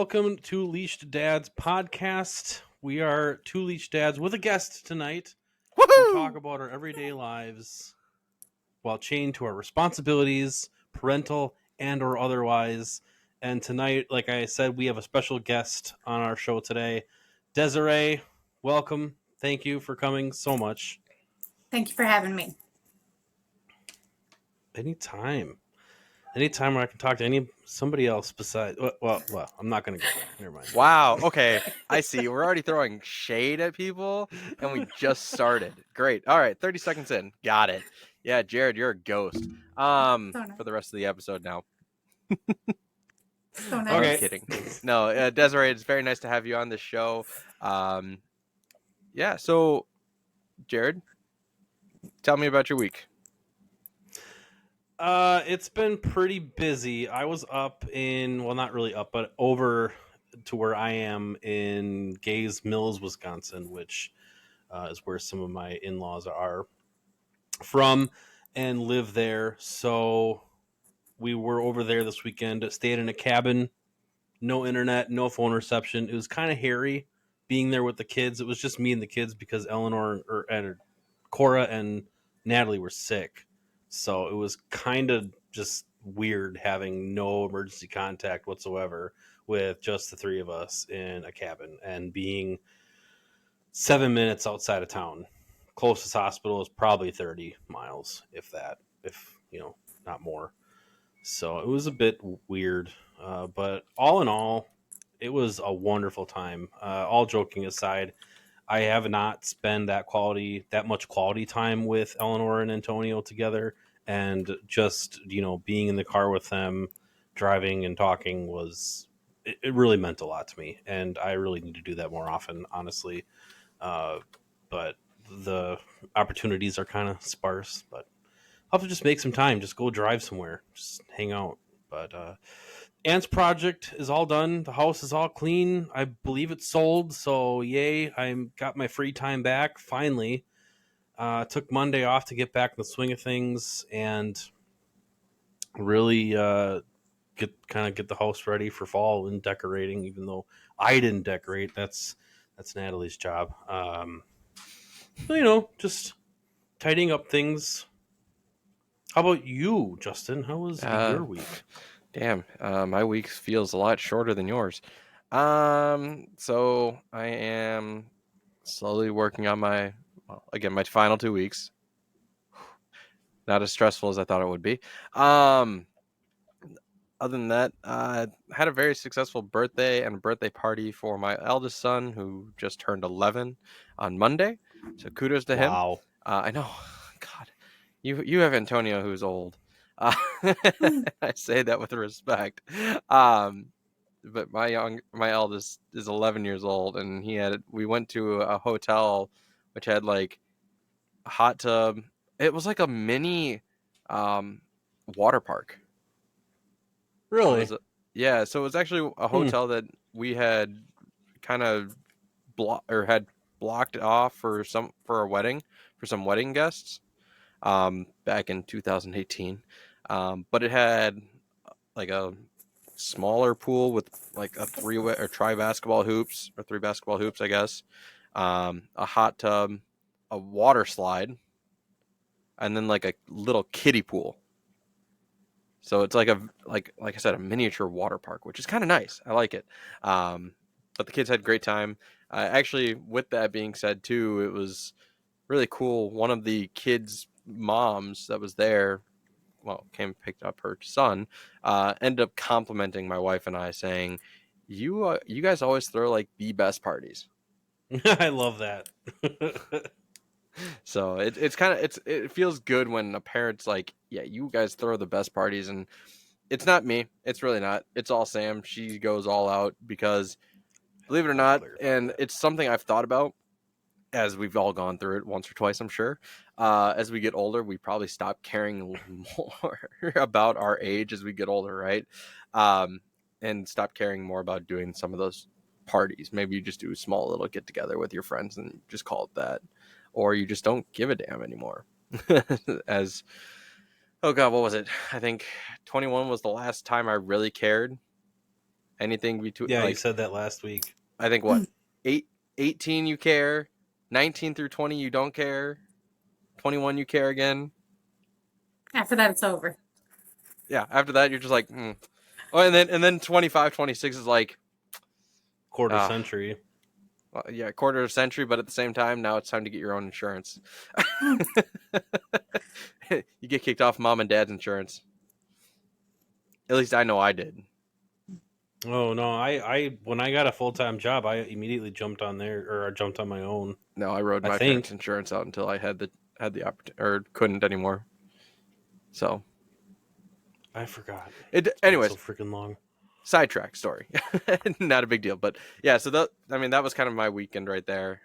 welcome to Leashed Dads podcast. We are two Leashed Dads with a guest tonight who talk Woohoo! about our everyday lives while chained to our responsibilities, parental and or otherwise. And tonight, like I said, we have a special guest on our show today. Desirae, welcome. Thank you for coming so much. Thank you for having me. Anytime where I can talk to somebody else besides. Well, I'm not going to go there. Never mind. Wow. Okay. I see. We're already throwing shade at people, and we just started. Great. All right. 30 seconds in. Got it. Yeah, Jared, you're a ghost. nice. For the rest of the episode now. So nice. Okay. I'm kidding. No, Desirae, it's very nice to have you on the show. Yeah. So, Jared, tell me about your week. It's been pretty busy. I was up not really up, but over to where I am in Gays Mills, Wisconsin, which is where some of my in-laws are from and live there. So we were over there this weekend, stayed in a cabin, no internet, no phone reception. It was kind of hairy being there with the kids. It was just me and the kids because and Cora and Natalie were sick. So it was kind of just weird having no emergency contact whatsoever with just the three of us in a cabin and being 7 minutes outside of town. Closest hospital is probably 30 miles, if not more. So it was a bit weird. But all in all, it was a wonderful time. All joking aside, I have not spent that much quality time with Eleanor and Antonio together, and just being in the car with them, driving and talking it really meant a lot to me, and I really need to do that more often, honestly. But the opportunities are kind of sparse. But I'll have to just make some time, just go drive somewhere, just hang out. But Ant's project is all done. The house is all clean. I believe it's sold. So yay! I got my free time back finally. Took Monday off to get back in the swing of things and really get the house ready for fall and decorating. Even though I didn't decorate, that's Natalie's job. Just tidying up things. How about you, Justin? How was your week? Damn, my week feels a lot shorter than yours. So I am slowly working on my final 2 weeks. Not as stressful as I thought it would be. Other than that, I had a very successful birthday and a birthday party for my eldest son, who just turned 11 on Monday. So kudos to him. Wow. I know. God, you have Antonio, who's old. I say that with respect. But my eldest is 11 years old, and we went to a hotel which had like a hot tub. It was like a mini water park. Really? So it was actually a hotel that we had kind of had blocked off for a wedding for some wedding guests back in 2018. But it had like a smaller pool with like a three basketball hoops, I guess. A hot tub, a water slide, and then like a little kiddie pool. So it's like I said, a miniature water park, which is kind of nice. I like it. But the kids had a great time. Actually, with that being said, too, it was really cool. One of the kids' moms that was there, came and picked up her son, ended up complimenting my wife and I, saying, "You guys always throw like the best parties." I love that. So it feels good when a parent's like, "Yeah, you guys throw the best parties," and it's not me. It's really not. It's all Sam. She goes all out because, believe it or not, and it's something I've thought about as we've all gone through it once or twice, I'm sure. As we get older, we probably stop caring more about our age as we get older, right? And stop caring more about doing some of those parties. Maybe you just do a small little get together with your friends and just call it that. Or you just don't give a damn anymore. Oh God, what was it? I think 21 was the last time I really cared. Anything between Yeah, you like said that last week. I think what 18 you care, 19 through 20 you don't care, 21 you care again. After that, it's over. Yeah, after that you're just like, Oh, and then 25, 26 is like Quarter century. well, yeah, quarter of a century, but at the same time, now it's time to get your own insurance. You get kicked off mom and dad's insurance. At least I know I did. Oh no, I when I got a full-time job, I immediately jumped on there, or I jumped on my own. No, I rode I my think. parents' insurance out until I had the opportunity or couldn't anymore. So I forgot. anyways, so freaking long. Sidetrack story. Not a big deal, but yeah. So that was kind of my weekend right there.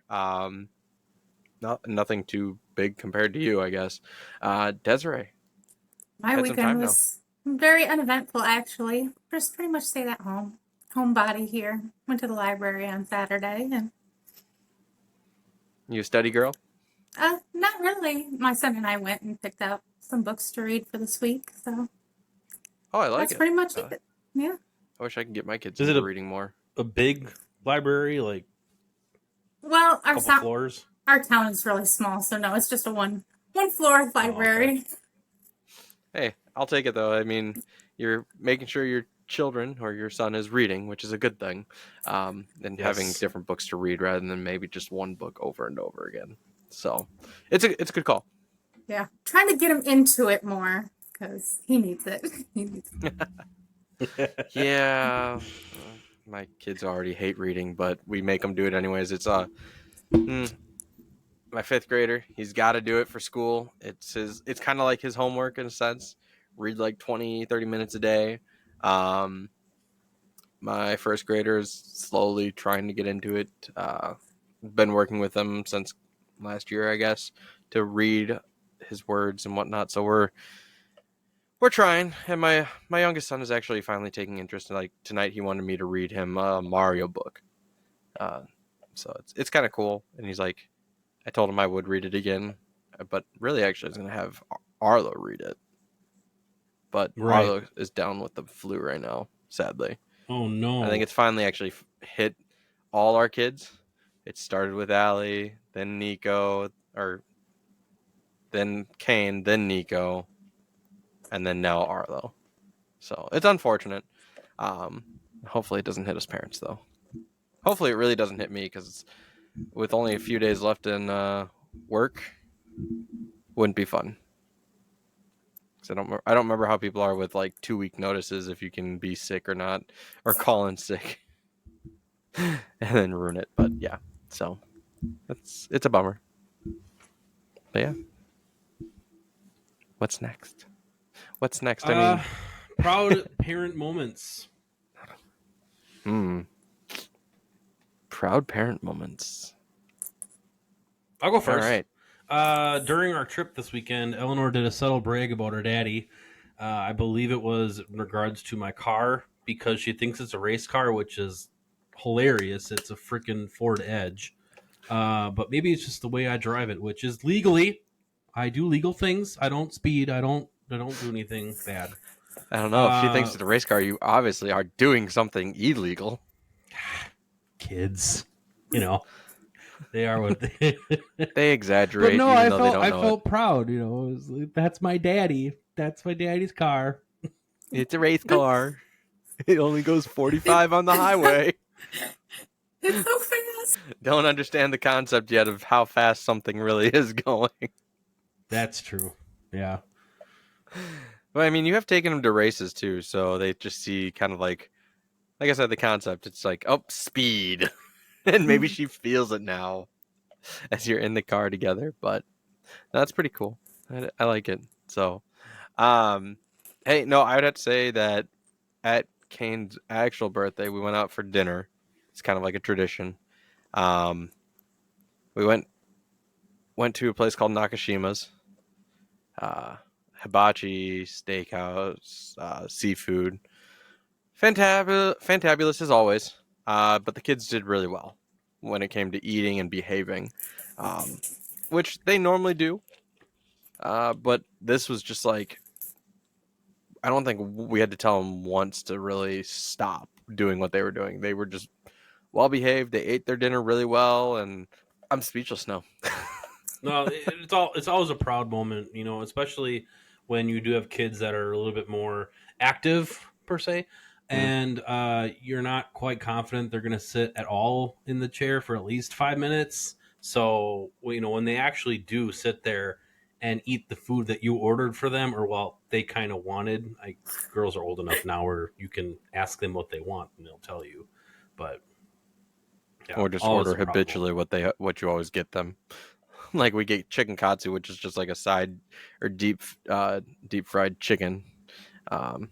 Nothing too big compared to you, I guess. Desirae. My Had some weekend time was very uneventful, actually. Just pretty much stayed at home. Homebody here. Went to the library on Saturday, and You a study girl? not really. My son and I went and picked out some books to read for this week, so Oh, I like that's it. pretty much it. Yeah. I wish I could get my kids Is it into reading more. A big library, like Well, a couple floors? our town is really small, so no, it's just a one floor library. Oh, okay. Hey, I'll take it though. I mean, you're making sure your children or your son is reading, which is a good thing, and having Yes. different books to read rather than maybe just one book over and over again. So, it's a good call. Yeah, trying to get him into it more because he needs it. He needs it. Yeah, my kids already hate reading, but we make them do it anyways. It's my fifth grader. He's got to do it for school. It's kind of like his homework in a sense. Read like 20, 30 minutes a day. My first grader is slowly trying to get into it. Been working with him since last year, I guess, to read his words and whatnot. So we're trying. And my youngest son is actually finally taking interest. Like tonight, he wanted me to read him a Mario book. So it's kind of cool. And he's like, I told him I would read it again, but really, actually, I was going to have Arlo read it. But Right. Arlo is down with the flu right now, sadly. Oh no. I think it's finally actually hit all our kids. It started with Allie, then Nico, or then Kane, then Nico, and then now Arlo. So it's unfortunate. Hopefully it doesn't hit us parents, though. Hopefully it really doesn't hit me, because with only a few days left in work, wouldn't be fun. I don't remember how people are with like 2-week notices if you can be sick or not, or call in sick and then ruin it. But yeah, so it's a bummer. But yeah, what's next? I mean, proud parent moments. Proud parent moments. I'll go first. All right. During our trip this weekend, Eleanor did a subtle brag about her daddy. I believe it was in regards to my car, because she thinks it's a race car, which is hilarious. It's a freaking Ford Edge. But maybe it's just the way I drive it, which is legally. I do legal things. I don't speed. I don't do anything bad. I don't know. If she thinks it's a race car, you obviously are doing something illegal. Kids, they are what they exaggerate. But no, even though they don't know I felt proud. It was like, that's my daddy. That's my daddy's car. It's a race car. It only goes 45 on the highway. It's so fast. Don't understand the concept yet of how fast something really is going. That's true. Yeah. Well, I mean, you have taken them to races too, so they just see kind of like I said, the concept. It's like, oh, speed. And maybe she feels it now as you're in the car together. But that's pretty cool. I like it. So, hey, no, I would have to say that at Kane's actual birthday, we went out for dinner. It's kind of like a tradition. We went to a place called Nakashima's. Hibachi steakhouse, seafood. Fantabulous as always. But the kids did really well when it came to eating and behaving, which they normally do. But this was just like, I don't think we had to tell them once to really stop. doing what they were doing. They were just well behaved. They ate their dinner really well, and I'm speechless now. No, it's always a proud moment, especially when you do have kids that are a little bit more active per se, and you're not quite confident they're going to sit at all in the chair for at least 5 minutes. So when they actually do sit there and eat the food that you ordered for them, or they kind of wanted. Girls are old enough now where you can ask them what they want and they'll tell you, but yeah, Or just always order a proud habitually moment. what you always get them. Like we get chicken katsu, which is just like a side or deep fried chicken, and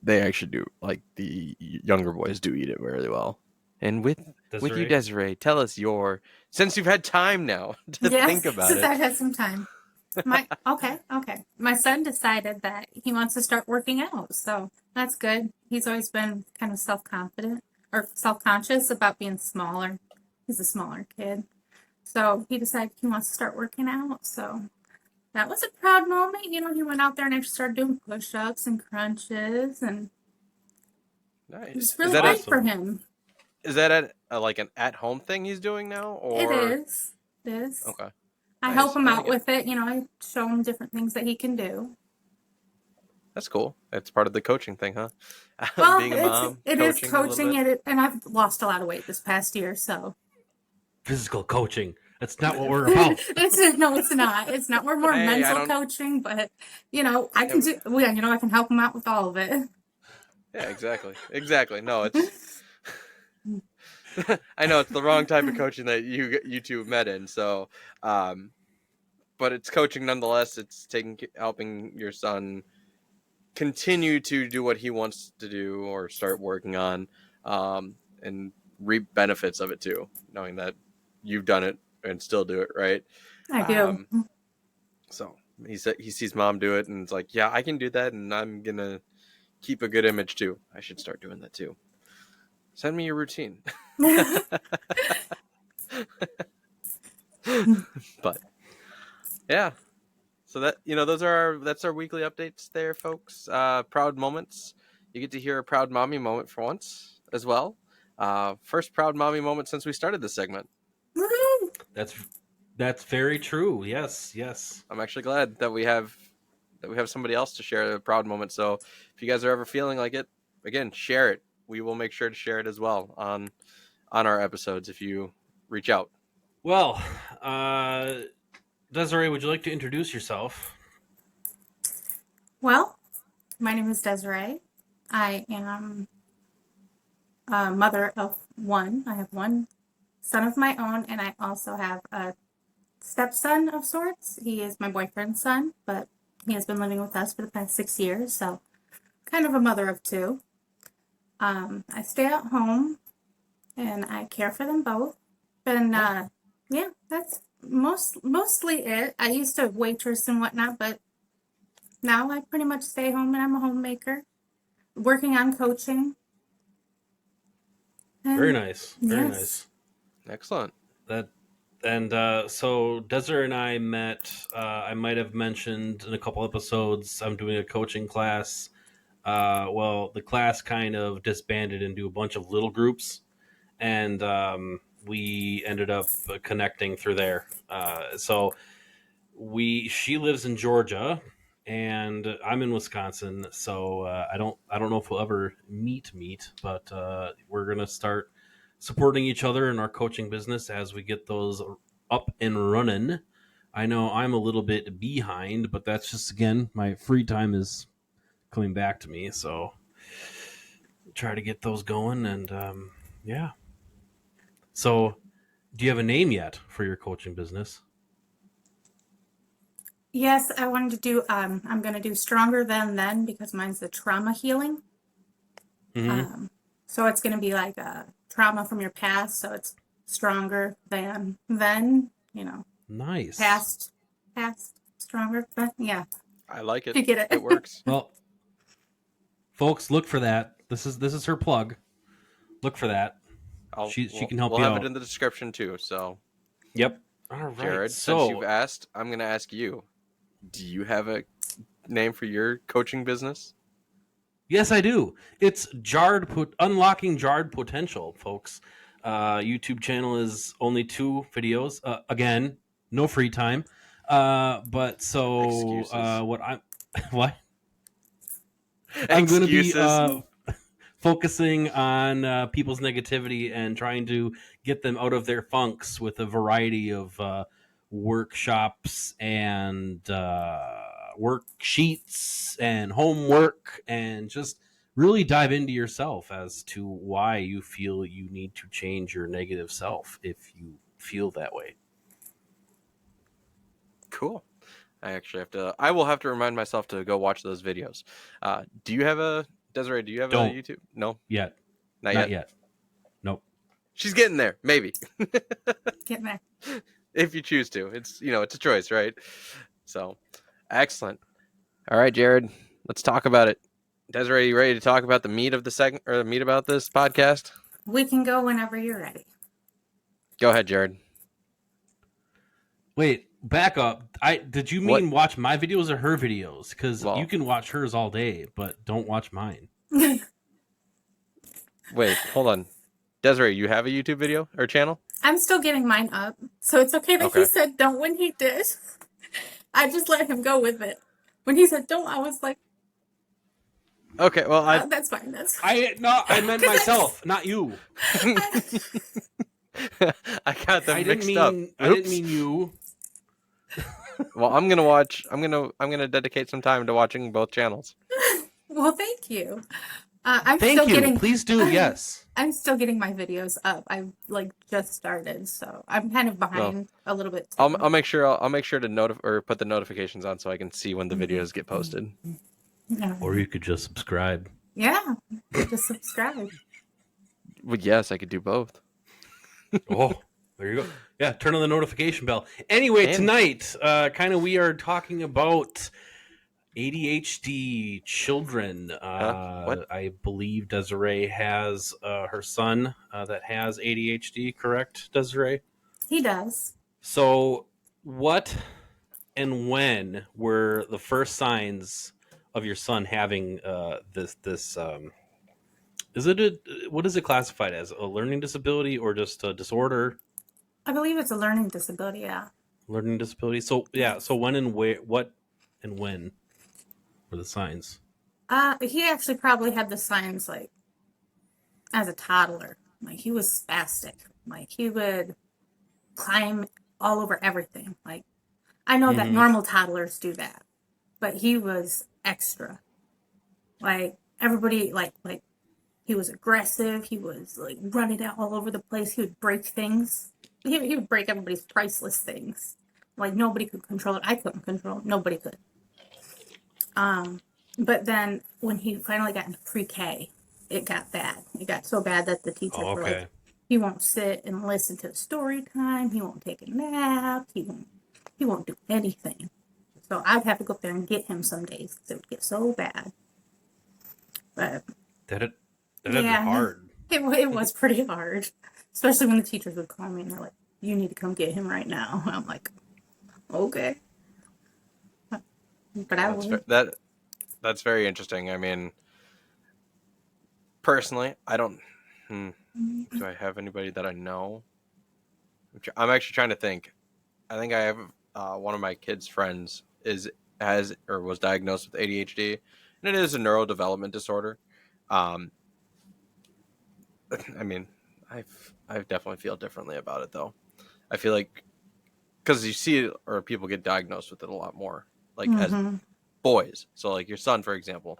they actually do, like, the younger boys do eat it really well. And with you, Desiree? Desiree, tell us since you've had time now to think Yes, about since it. I've had some time. Okay. My son decided that he wants to start working out, so that's good. He's always been kind of self-confident or self-conscious about being smaller. He's a smaller kid. So he decided he wants to start working out. So that was a proud moment. He went out there and actually started doing push-ups and crunches, and it Nice. was Is really that great for him. is that like an at-home thing he's doing now, It or is. It is. okay? I help Nice. him I out like it. with it. I show him different things that he can do. That's cool. It's part of the coaching thing, huh? Well, Being a mom, it is coaching a little coaching bit. it, and I've lost a lot of weight this past year. So Physical coaching. That's not what we're about. it's not. It's not. We're more Hey, I mental don't. coaching, but I can do. I can help him out with all of it. Yeah, exactly. No, it's. I know it's the wrong type of coaching that you two met in. So, but it's coaching nonetheless. It's helping your son continue to do what he wants to do or start working on, and reap benefits of it too, knowing that you've done it and still do it, right? I do. Um, so he sees mom do it, and it's like, yeah, I can do that, and I'm gonna keep a good image too. I should start doing that too. Send me your routine. But yeah, so that's our weekly updates there, folks. Proud moments. You get to hear a proud mommy moment for once as well. First proud mommy moment since we started this segment. Woo! That's very true. Yes. I'm actually glad that we have somebody else to share a proud moment. So if you guys are ever feeling like it, again, share it. We will make sure to share it as well on our episodes if you reach out. Well, Desiree, would you like to introduce yourself? Well, my name is Desirae. I am a mother of one. I have one son of my own, and I also have a stepson of sorts. He is my boyfriend's son, but he has been living with us for the past 6 years, so kind of a mother of two. I stay at home and I care for them both. And yeah, that's mostly it. I used to waitress and whatnot, but now I pretty much stay home and I'm a homemaker, working on coaching. Very And nice. Very yes. nice. Excellent. So Desiree and I met. I might have mentioned in a couple episodes. I'm doing a coaching class. Well, the class kind of disbanded into a bunch of little groups, and we ended up connecting through there. She lives in Georgia, and I'm in Wisconsin. So I don't know if we'll ever meet, but we're gonna start supporting each other in our coaching business as we get those up and running. I know I'm a little bit behind, but that's just, again, my free time is coming back to me, so try to get those going. And yeah. So, do you have a name yet for your coaching business? Yes, I wanted to do, I'm going to do Stronger Than Then because mine's the trauma healing. Mm-hmm. So it's going to be like a trauma from your past. So it's stronger than then, Nice. past, stronger. But yeah, I like it. you get it. It works. Well, folks, look for that. This is her plug. Look for that. She can help we'll you have out. it in the description too. So, Yep. All right. Jared, So, since you've asked, I'm going to ask you. Do you have a name for your coaching business? Yes, I do. It's unlocking jarred potential, folks. YouTube channel is only 2 videos. Again, no free time. But so Excuses. what I'm what I'm going to be Excuses. focusing on people's negativity and trying to get them out of their funks with a variety of workshops and worksheets and homework, and just really dive into yourself as to why you feel you need to change your negative self if you feel that way. Cool. I will have to remind myself to go watch those videos. Do you have a Desiree? Do you have a Don't YouTube? No, yet. not Not yet. yet. Nope. She's getting there, maybe. Get there. If you choose to. It's it's a choice, right? So, excellent. All right, Jared, let's talk about it. Desiree, you ready to talk about the meat of the segment or the meat about this podcast? We can go whenever you're ready. Go ahead, Jared. Wait, back up. Did you mean watch my videos or her videos? Because you can watch hers all day, but don't watch mine. Wait, hold on. Desiree, you have a YouTube video or channel? I'm still getting mine up, so it's okay that he said don't when he did. I just let him go with it. When he said don't, I was like, okay, well, that's fine. That's fine. I meant myself, not you. I got them mixed up. I didn't mean you. Well, I'm gonna dedicate some time to watching both channels. Well, thank you. Please do. Yes. I'm still getting my videos up. I just started, so I'm kind of behind a little bit. Too. I'll make sure to put the notifications on so I can see when the videos get posted. Yeah. Or you could just subscribe. Yeah, just subscribe. Well, yes, I could do both. Oh, there you go. Yeah, turn on the notification bell. Anyway, tonight, we are talking about ADHD children. What? I believe Desirae has her son that has ADHD, correct, Desirae? He does. So, what and when were the first signs of your son having this? What is it classified as? A learning disability or just a disorder? I believe it's a learning disability. Yeah. Learning disability. So yeah. So when and where? What and when were the signs? He actually probably had the signs as a toddler. Like he was spastic. Like he would climb all over everything. Like I know that normal toddlers do that, but he was extra. Like everybody, like he was aggressive. He was running out all over the place. He would break things. He would break everybody's priceless things. Like nobody could control it. I couldn't control it. Nobody could. But then when he finally got into pre-K, it got bad. It got so bad that the teachers were like, he won't sit and listen to story time. He won't take a nap. He won't do anything. So I'd have to go up there and get him some days because it would get so bad. But That'd be hard. It was pretty hard, especially when the teachers would call me and they're like, "You need to come get him right now." And I'm like, "Okay." But that's very interesting. I mean, personally, I don't. Do I have anybody that I know? I'm actually trying to think. I think I have one of my kids' friends was diagnosed with ADHD, and it is a neurodevelopment disorder. I mean, I definitely feel differently about it though. I feel like because you see it, or people get diagnosed with it a lot more, as boys. So like your son, for example,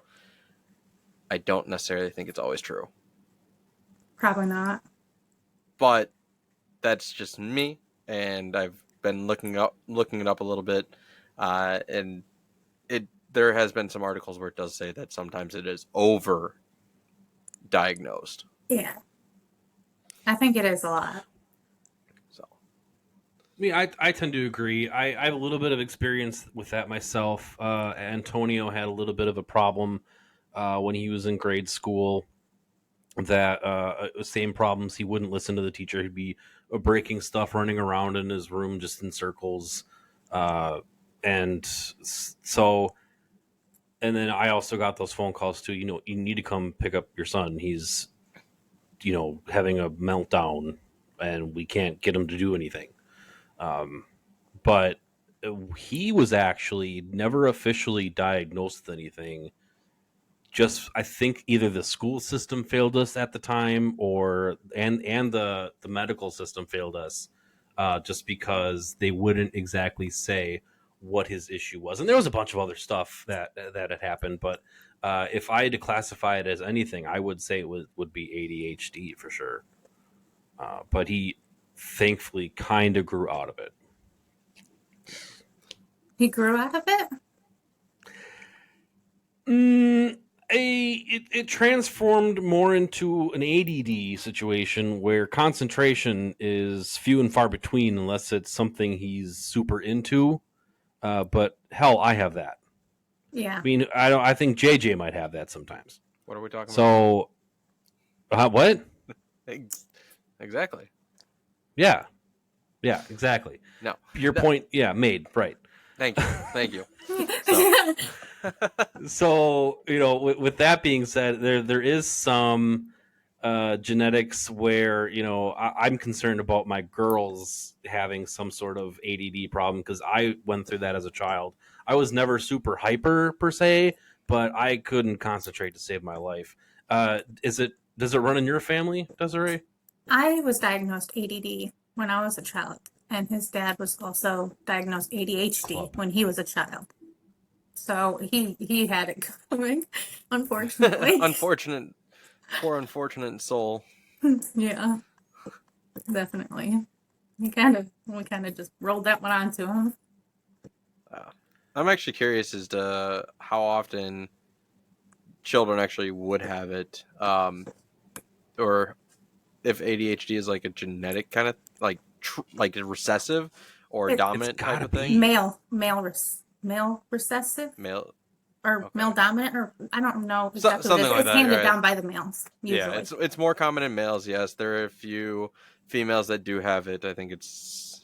I don't necessarily think it's always true. Probably not. But that's just me, and I've been looking it up a little bit, and there has been some articles where it does say that sometimes it is over diagnosed. Yeah, I think it is a lot. So, I mean, I tend to agree. I have a little bit of experience with that myself. Antonio had a little bit of a problem when he was in grade school. That same problems. He wouldn't listen to the teacher. He'd be breaking stuff, running around in his room just in circles, and so And then I also got those phone calls too. You need to come pick up your son. He's, having a meltdown, and we can't get him to do anything. But he was actually never officially diagnosed with anything. Just I think either the school system failed us at the time, or and the medical system failed us, just because they wouldn't exactly say what his issue was. And there was a bunch of other stuff that had happened, but if I had to classify it as anything, I would say it would be ADHD for sure. But he thankfully kind of grew out of it. He grew out of it? It transformed more into an ADD situation where concentration is few and far between unless it's something he's super into. But hell, I have that. Yeah. I mean, I think JJ might have that sometimes. What are we talking about? So, what? Exactly. Yeah, exactly. No, your point. Yeah, made right. Thank you. So with that being said, there is some genetics where I'm concerned about my girls having some sort of ADD problem, because I went through that as a child. I was never super hyper per se, but I couldn't concentrate to save my life. Does it run in your family, Desirae? I was diagnosed ADD when I was a child, and his dad was also diagnosed ADHD when he was a child. So he had it coming, unfortunately. Poor unfortunate soul. Yeah, definitely. We kind of just rolled that one onto him. I'm actually curious as to how often children actually would have it, or if ADHD is like a genetic kind of like a recessive or dominant type of thing. Male recessive. Male. Or okay. Male dominant, or I don't know exactly. Something like it's that, handed down by the males. Usually. Yeah, it's more common in males. Yes, there are a few females that do have it. I think it's.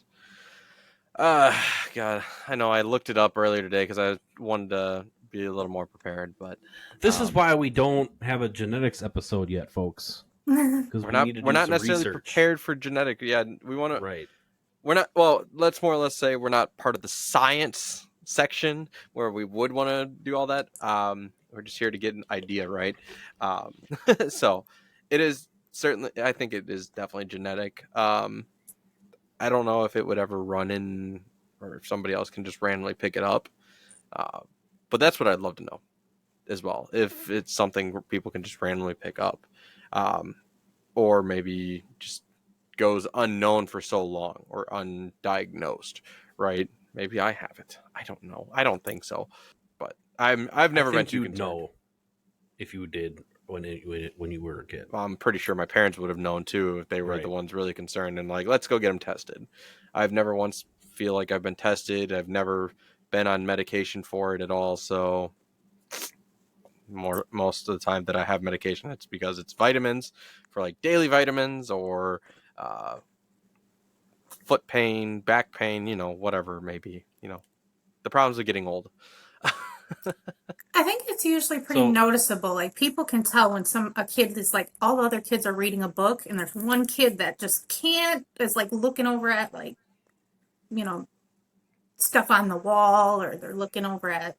God, I know I looked it up earlier today because I wanted to be a little more prepared, but this is why we don't have a genetics episode yet, folks. Because we're not necessarily prepared for genetic. Yeah, we want to. Right. We're not. Well, let's more or less say we're not part of the science section where we would want to do all that. We're just here to get an idea, right? So it is certainly. I think it is definitely genetic. I don't know if it would ever run in, or if somebody else can just randomly pick it up. But that's what I'd love to know as well. If it's something where people can just randomly pick up, or maybe just goes unknown for so long or undiagnosed, right? Maybe I have it. I don't know. I don't think so, but I've never been too concerned. Know if you did when you were a kid. I'm pretty sure my parents would have known too if they were the ones really concerned and like, let's go get them tested. I've never once feel like I've been tested. I've never been on medication for it at all. So most of the time that I have medication, it's because it's vitamins for like daily vitamins or foot pain, back pain, whatever, maybe, the problems of getting old. I think it's usually pretty noticeable. Like people can tell when a kid is like, all the other kids are reading a book and there's one kid that just can't, is like looking over at like, stuff on the wall, or they're looking over at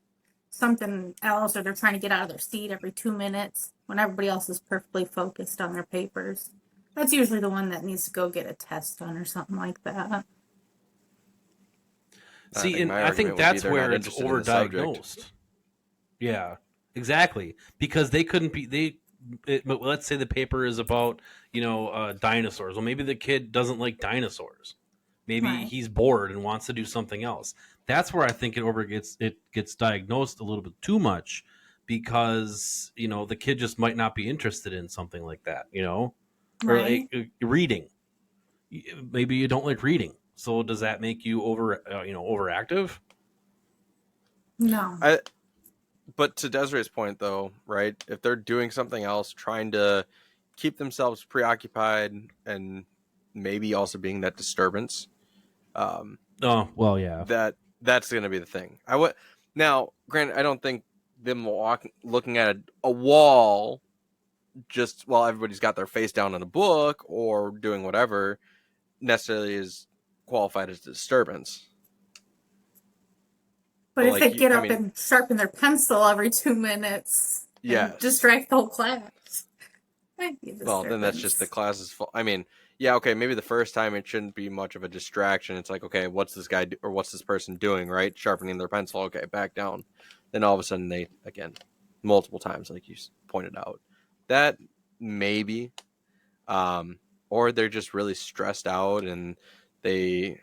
something else, or they're trying to get out of their seat every 2 minutes when everybody else is perfectly focused on their papers. That's usually the one that needs to go get a test done or something like that. See, and I think that's where it's overdiagnosed. Yeah, exactly. Because they couldn't be let's say the paper is about dinosaurs. Well, maybe the kid doesn't like dinosaurs. Maybe he's bored and wants to do something else. That's where I think it gets diagnosed a little bit too much, because the kid just might not be interested in something like that. Or like reading. Maybe you don't like reading. So does that make you overactive? No. But to Desiree's point, though, right? If they're doing something else, trying to keep themselves preoccupied, and maybe also being that disturbance. Oh well, yeah. That's going to be the thing. Now, granted, I don't think them looking at a wall just while everybody's got their face down in a book or doing whatever necessarily is qualified as a disturbance. But But if like, they get up and sharpen their pencil every 2 minutes and distract the whole class, might be a well, then that's just the class's fault. I mean, yeah, okay, maybe the first time it shouldn't be much of a distraction. It's like, okay, what's this guy or what's this person doing, right? Sharpening their pencil. Okay, back down. Then all of a sudden they, again, multiple times, like you pointed out, that maybe, or they're just really stressed out and they,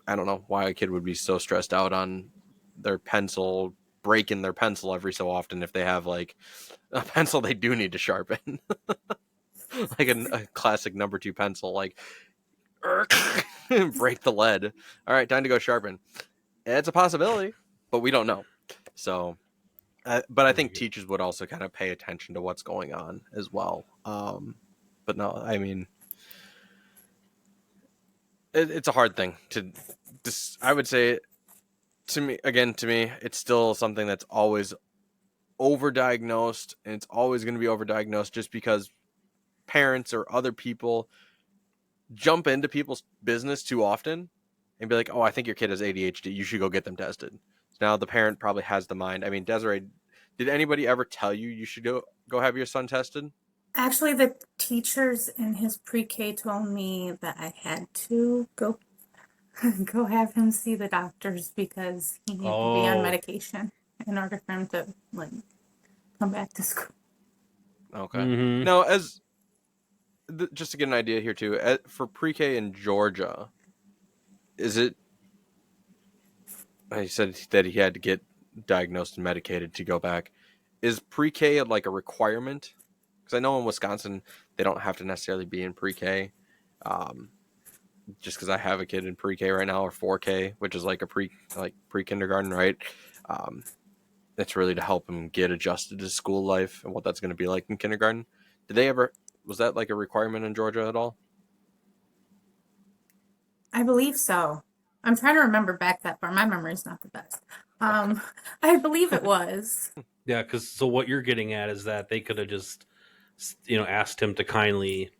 I don't know why a kid would be so stressed out on their pencil, breaking their pencil every so often if they have like a pencil they do need to sharpen. Like a classic number 2 pencil, like break the lead. All right, time to go sharpen. It's a possibility, but we don't know. So, but I think teachers would also kind of pay attention to what's going on as well. But no, I mean, it's a hard thing to. I would say, to me, it's still something that's always overdiagnosed, and it's always going to be overdiagnosed just because parents or other people jump into people's business too often and be like, oh, I think your kid has ADHD. You should go get them tested. So now the parent probably has the mind. I mean, Desirae, did anybody ever tell you should go have your son tested? Actually, the teachers in his pre-K told me that I had to go have him see the doctors because he needed to be on medication in order for him to like come back to school. Okay. Mm-hmm. Now, just to get an idea here too, for pre-K in Georgia, is it? He said that he had to get diagnosed and medicated to go back. Is pre-K like a requirement? Because I know in Wisconsin they don't have to necessarily be in pre-K. Just because I have a kid in pre-K right now, or 4K, which is like a pre-kindergarten, right? It's really to help him get adjusted to school life and what that's going to be like in kindergarten. Was that like a requirement in Georgia at all? I believe so. I'm trying to remember back that far. My memory's not the best. I believe it was. Yeah, because so what you're getting at is that they could have just, asked him to kindly,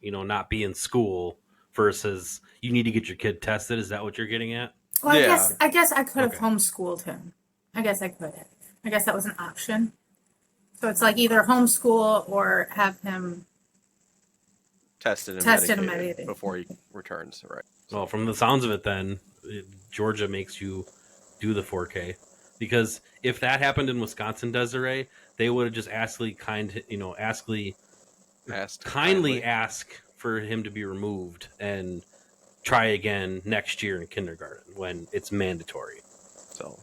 not be in school versus you need to get your kid tested. Is that what you're getting at? Well, yeah. I guess I could have homeschooled him. I guess I could have. I guess that was an option. So it's like either homeschool or have him tested and medicated before he returns, right? Well, from the sounds of it, then Georgia makes you do the 4K, because if that happened in Wisconsin, Desirae, they would have just kindly ask for him to be removed and try again next year in kindergarten when it's mandatory. So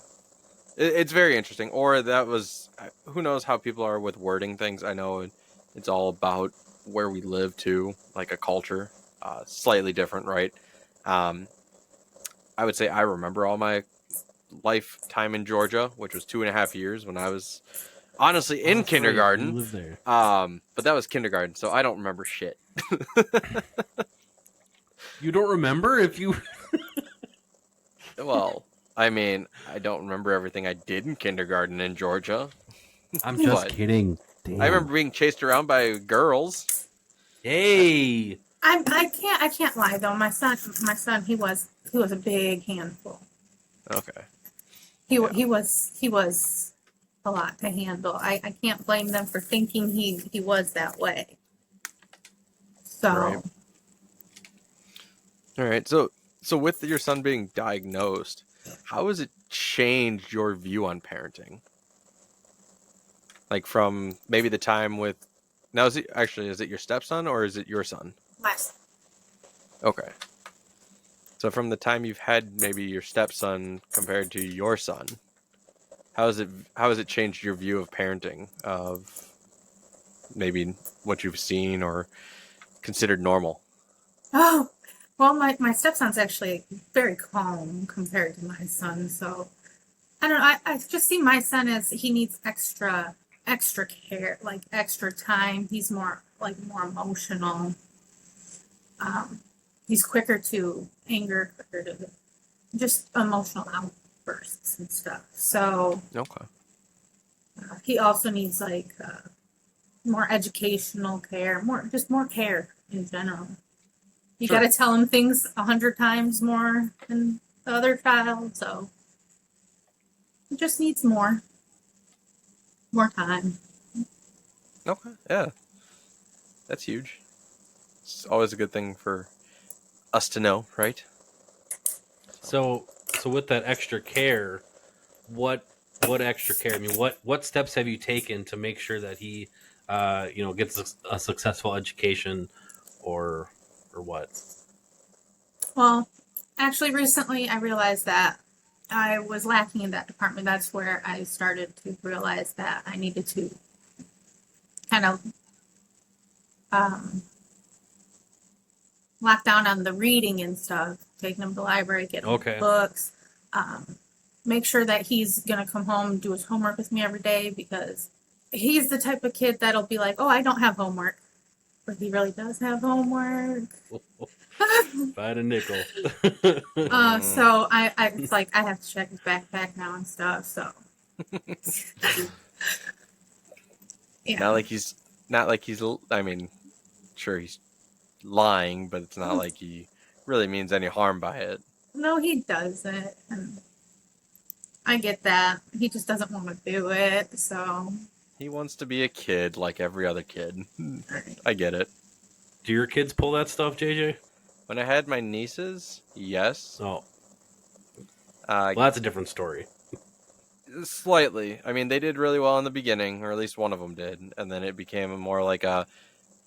it's very interesting. Or that was, who knows how people are with wording things. I know it's all about where we live too, like a culture, slightly different, right? I would say I remember all my lifetime in Georgia, which was 2.5 years when I was honestly in kindergarten. Right. You lived there. But that was kindergarten, so I don't remember shit. You don't remember if you... Well, I mean, I don't remember everything I did in kindergarten in Georgia. I'm just kidding. Damn. I remember being chased around by girls. Hey! I can't lie though. My son, he was a big handful. Okay. He was a lot to handle. I can't blame them for thinking he was that way. So. Right. All right. So with your son being diagnosed, how has it changed your view on parenting? Like from maybe the time with, now is it your stepson or is it your son? My son. Okay. So from the time you've had maybe your stepson compared to your son, how has it changed your view of parenting, of maybe what you've seen or considered normal? Oh, well, my stepson's actually very calm compared to my son. So I don't know. I just see my son as he needs extra care, like extra time. He's more emotional. He's quicker to anger, quicker to just emotional outbursts and stuff. So okay. He also needs like more educational care, more care in general. You Sure. got to tell him things 100 times more than the other child, so he just needs more time. Okay, yeah, that's huge. It's always a good thing for us to know, right? So with that extra care, what extra care? I mean, what steps have you taken to make sure that he, gets a successful education, or what? Well, actually, recently I realized that I was lacking in that department. That's where I started to realize that I needed to kind of um, lock down on the reading and stuff, taking him to the library, get him Okay. books, um, make sure that he's going to come home and do his homework with me every day, because he's the type of kid that'll be like, oh, I don't have homework. But he really does have homework. Find a nickel. So it's like I have to check his backpack now and stuff. So yeah, Not like he's. I mean, sure he's lying, but it's not like he really means any harm by it. no, he doesn't, and I get that. He just doesn't want to do it. So He wants to be a kid like every other kid. I get it. Do your kids pull that stuff, JJ? When I had my nieces, yes. Oh, Uh, well, that's a different story. Slightly. I mean, they did really well in the beginning, or at least one of them did, and then it became more like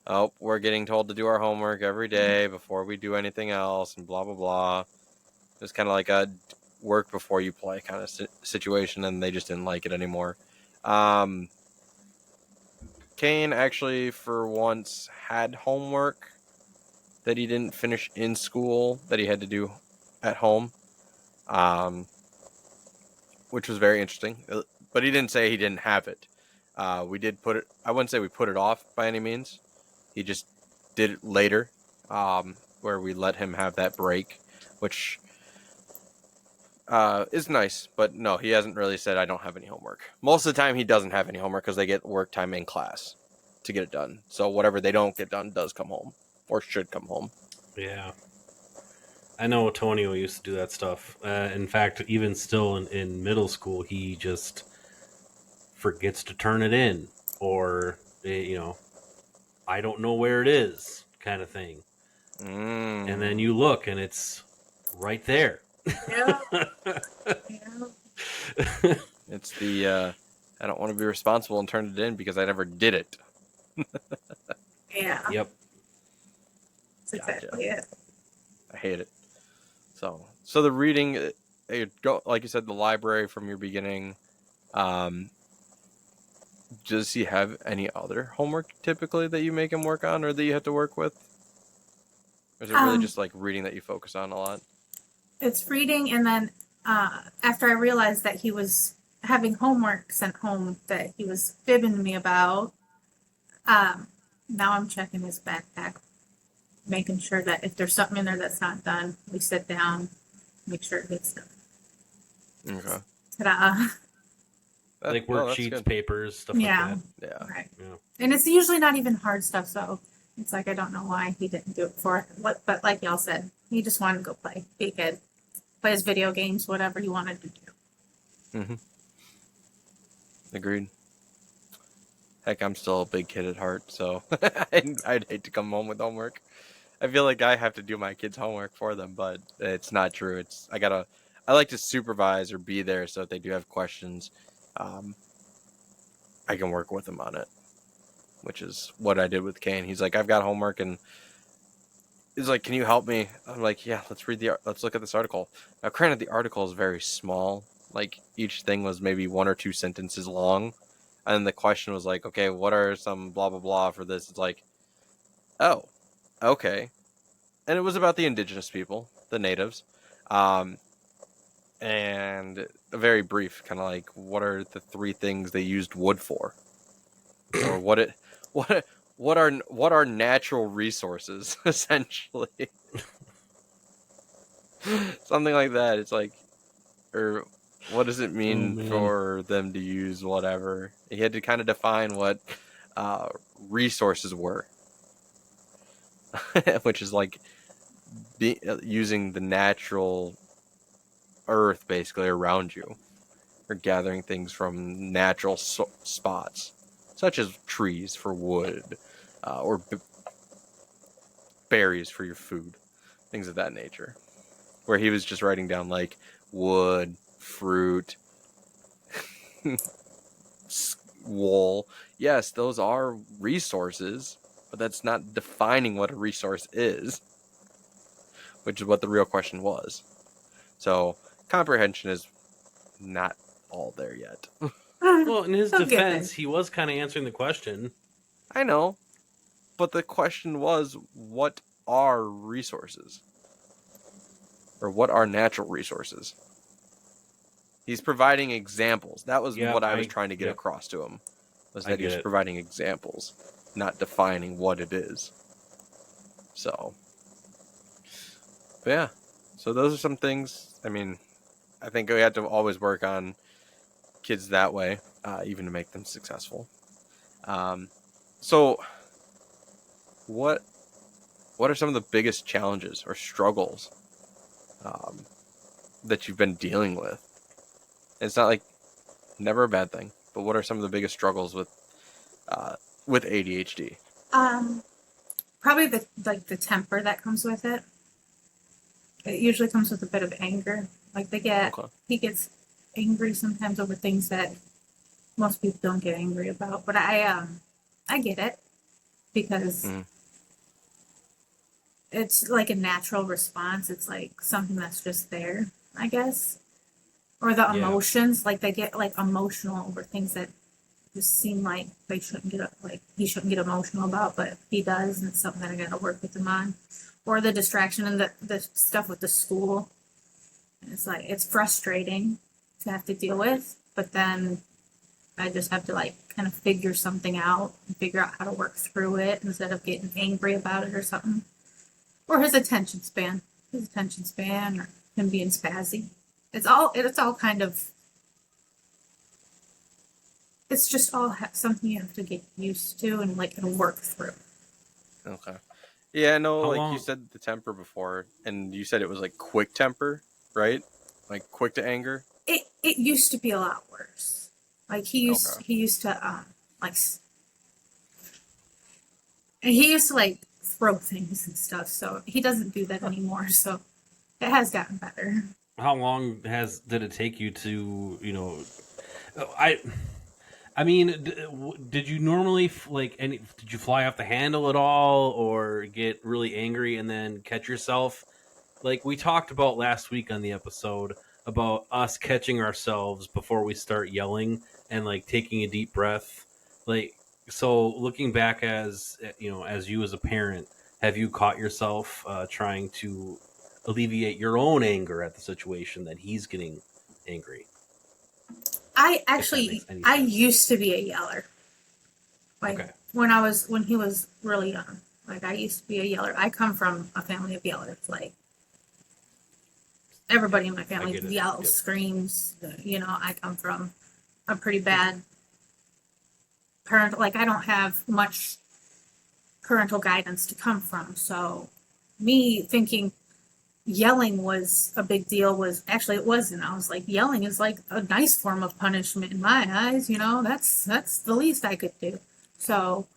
oh, we're getting told to do our homework every day before we do anything else, and blah blah blah. It was kind of like a work before you play kind of situation, and they just didn't like it anymore. Kane actually, for once, had homework that he didn't finish in school that he had to do at home. Which was very interesting. But he didn't say he didn't have it. We did put it. I wouldn't say we put it off by any means. He just did it later, where we let him have that break, which is nice. But no, he hasn't really said I don't have any homework. Most of the time, he doesn't have any homework because they get work time in class to get it done. So whatever they don't get done does come home, or should come home. Yeah. I know Antonio used to do that stuff. In fact, even still in middle school, he just forgets to turn it in, or I don't know where it is, kind of thing. And then you look, and it's right there. yeah, It's the I don't want to be responsible and turn it in because I never did it. yeah. Yep. That's exactly it. I hate it. So the reading, like you said, the library from your beginning. Does he have any other homework typically that you make him work on, or that you have to work with? Or is it really just like reading that you focus on a lot? It's reading, and then after I realized that he was having homework sent home that he was fibbing to me about, now I'm checking his backpack, making sure that if there's something in there that's not done, we sit down, make sure it gets done. Okay. Ta-da. Like worksheets, good. papers, stuff Yeah. like that. Yeah. Right. Yeah. And it's usually not even hard stuff, so it's like I don't know why he didn't do it before. But like y'all said, he just wanted to go play, be a kid, play his video games, whatever he wanted to do. Mm-hmm. Agreed. Heck, I'm still a big kid at heart, so I'd hate to come home with homework. I feel like I have to do my kids' homework for them, but it's not true. I like to supervise or be there so if they do have questions, I can work with them on it, which is what I did with Kane. He's like, I've got homework, and he's like, can you help me? I'm like, yeah, let's look at this article. Now, granted, the article is very small. Like, each thing was maybe 1 or 2 sentences long. And the question was like, okay, what are some blah, blah, blah for this? It's like, oh, okay. And it was about the indigenous people, the natives. And a very brief, kind of like, what are the 3 things they used wood for? Or what are natural resources, essentially? Something like that. It's like, or What does it mean man. for them to use whatever? He had to kind of define what resources were, which is like using the natural earth basically around you, or gathering things from natural spots, such as trees for wood, or berries for your food, things of that nature. Where he was just writing down like wood, fruit, wool. Yes, those are resources, but that's not defining what a resource is, which is what the real question was. So comprehension is not all there yet. Well, in his He'll get defense, there. he was kind of answering the question. I know, but the question was, what are resources? Or what are natural resources? He's providing examples. That was Yeah, what I was trying to get across to him, was that he was providing examples, not defining what it is. So, but yeah. So those are some things. I mean, I think we had to always work on kids that way, even to make them successful. So, what are some of the biggest challenges or struggles that you've been dealing with? It's not like never a bad thing, but what are some of the biggest struggles with ADHD? Probably the temper that comes with it. It usually comes with a bit of anger. Like he gets angry sometimes over things that most people don't get angry about. But I get it because it's like a natural response. It's like something that's just there, I guess. Or the emotions, like they get like emotional over things that just seem like they shouldn't get like he shouldn't get emotional about, but he does, and it's something that I gotta work with him on. Or the distraction and the stuff with the school. It's like it's frustrating to have to deal with, but then I just have to like kind of figure something out and figure out how to work through it instead of getting angry about it or something. Or his attention span. Or him being spazzy. It's all kind of it's just all something you have to get used to and like and work through. Okay. Yeah, no, How like long? you said the temper before, and you said it was like quick temper, right? Like quick to anger. It used to be a lot worse. Like he used to like and he used to like throw things and stuff. So he doesn't do that anymore. So it has gotten better. How long did it take you to I mean, did you normally did you fly off the handle at all, or get really angry and then catch yourself? Like we talked about last week on the episode about us catching ourselves before we start yelling and like taking a deep breath. Like, so looking back as as you as a parent, have you caught yourself trying to alleviate your own anger at the situation that he's getting angry? I used to be a yeller. Like Okay. when he was really young. Like I used to be a yeller. I come from a family of yellers. Like everybody in my family yells, screams. I come from a pretty bad parental. Like I don't have much parental guidance to come from. So me thinking yelling was a big deal was actually it wasn't. I was like, yelling is like a nice form of punishment in my eyes. That's the least I could do. So